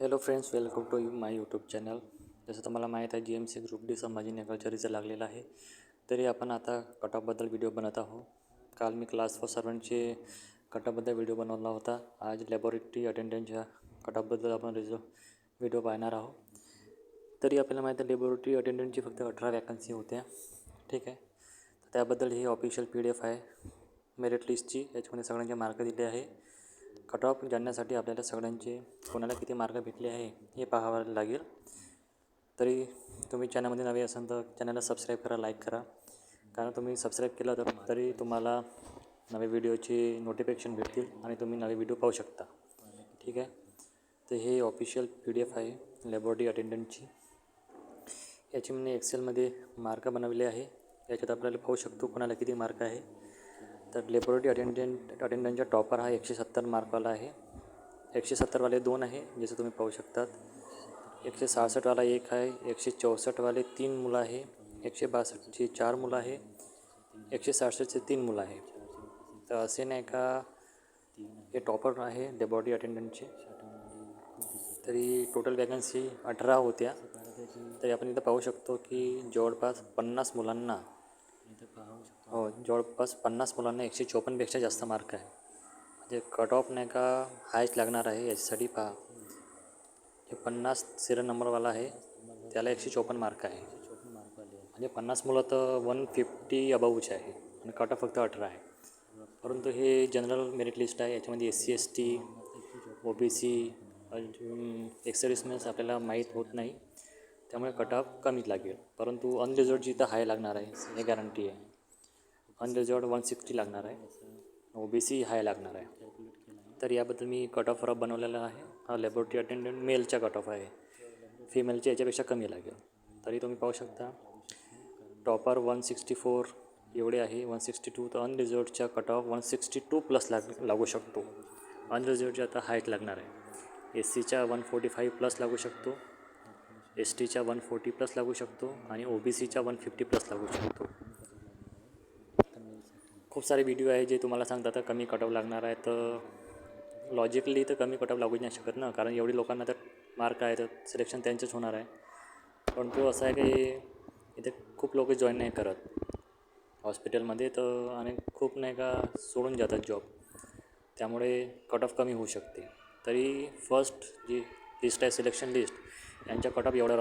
Hello friends, welcome to my YouTube channel. जसं तुम्हाला माहीत आहे GMC ग्रुप डी संभाजीनगरचा रिझल्ट लागलेला आहे. तरी आपण आता कटऑफबद्दल व्हिडिओ बनत आहोत. काल मी क्लास फॉर सर्वांचे कटऑफबद्दल व्हिडिओ बनवला होता. आज लॅबोरेटरी अटेंडंटच्या कटऑफबद्दल आपण व्हिडिओ पाहणार आहोत. तरी आपल्याला माहीत आहे लॅबोरेटरी अटेंडंटची फक्त 18 वॅकन्सी होत्या. ठीक आहे, त्याबद्दल ही ऑफिशियल PDF आहे मेरिट लिस्टची. याच्यामध्ये सगळ्यांचे मार्क दिले आहे. कट ऑफ जाणण्यासाठी आपल्याला सगळ्यांचे कोणाला किती मार्क भेटले आहे हे पाहावं लागेल. तरी तुम्ही चॅनलमध्ये नवे असाल तर चॅनलला सबस्क्राईब करा, लाईक करा. कारण तुम्ही सबस्क्राईब केलं तर तरी तुम्हाला नवे व्हिडिओचे नोटिफिकेशन भेटतील आणि तुम्ही नवे व्हिडिओ पाहू शकता. ठीक आहे, तर हे ऑफिशियल PDF आहे लॅबोरेटरी अटेंडंटची. याची मी एक्सेलमध्ये मार्क बनवले आहे. याच्यात आपल्याला पाहू शकतो कोणाला किती मार्क आहे. तर लॅबोरेटरी अटेंडंटचा टॉपर हा 170 मार्कवाला आहे. 170 वाले 2 आहे जसं तुम्ही पाहू शकतात. 166 वाला 1 आहे. 164 वाले 3 मुलं आहे. 162ची 4 मुलं आहे. 167चे 3 मुलं आहे. तर असे नाही का हे टॉपर आहे लॅबोरेटरी अटेंडंटचे. तरी टोटल वॅकन्सी 18 होत्या. तरी आपण इथं पाहू शकतो की जवळपास 50 मुलांना जवळपास 50 मुलांना 154पेक्षा जास्त मार्क आहे. म्हणजे कट ऑफ नाही का हायस्ट लागणार आहे. याच्यासाठी पहा, जे 50 सिरियल नंबरवाला आहे त्याला 154 मार्क आहे. म्हणजे 50 मुलं तर 150 अबाऊचे आहे आणि कट ऑफ फक्त 18 आहे. परंतु हे जनरल मेरिट लिस्ट आहे. याच्यामध्ये SC ST OBC अजून एक्स-सर्व्हिसमॅन्स आपल्याला माहीत होत नाही, त्यामुळे कट ऑफ कमीच लागेल. परंतु अनरिझर्वडची तर हाय लागणार आहे, हे गॅरंटी आहे. अनरिझर्वड 160 लागणार आहे. OBC हाय लागणार आहे. तर याबद्दल मी कट ऑफ रफ बनवलेला आहे. हा लॅबोरेटरी अटेंडंट मेलचा कट ऑफ आहे. फिमेलच्या याच्यापेक्षा कमी लागेल. तरी तुम्ही पाहू शकता टॉपर 164 एवढे आहे. 162 तर अनरिझर्वडच्या कट ऑफ 162+ लागू शकतो. अनरिझर्वडच्या आता हाईट लागणार आहे. SCच्या 145+ लागू शकतो. STच्या 140+ लागू शकतो आणि OBCच्या 150+ लागू शकतो. खूप सारे व्हिडिओ आहे जे तुम्हाला सांगतात तर कमी कट ऑफ लागणार आहे. तर लॉजिकली तर कमी कट ऑफ लागूच नाही शकत ना, कारण एवढी लोकांना तर मार्क आहे तर सिलेक्शन त्यांचंच होणार आहे. परंतु असं आहे की इथे खूप लोक जॉईन नाही करत हॉस्पिटलमध्ये, तर आणि खूप नाही का सोडून जातात जॉब, त्यामुळे कट ऑफ कमी होऊ शकते. तरी फर्स्ट जी लिस्ट आहे सिलेक्शन लिस्ट, यांच्या कट ऑफ एवढा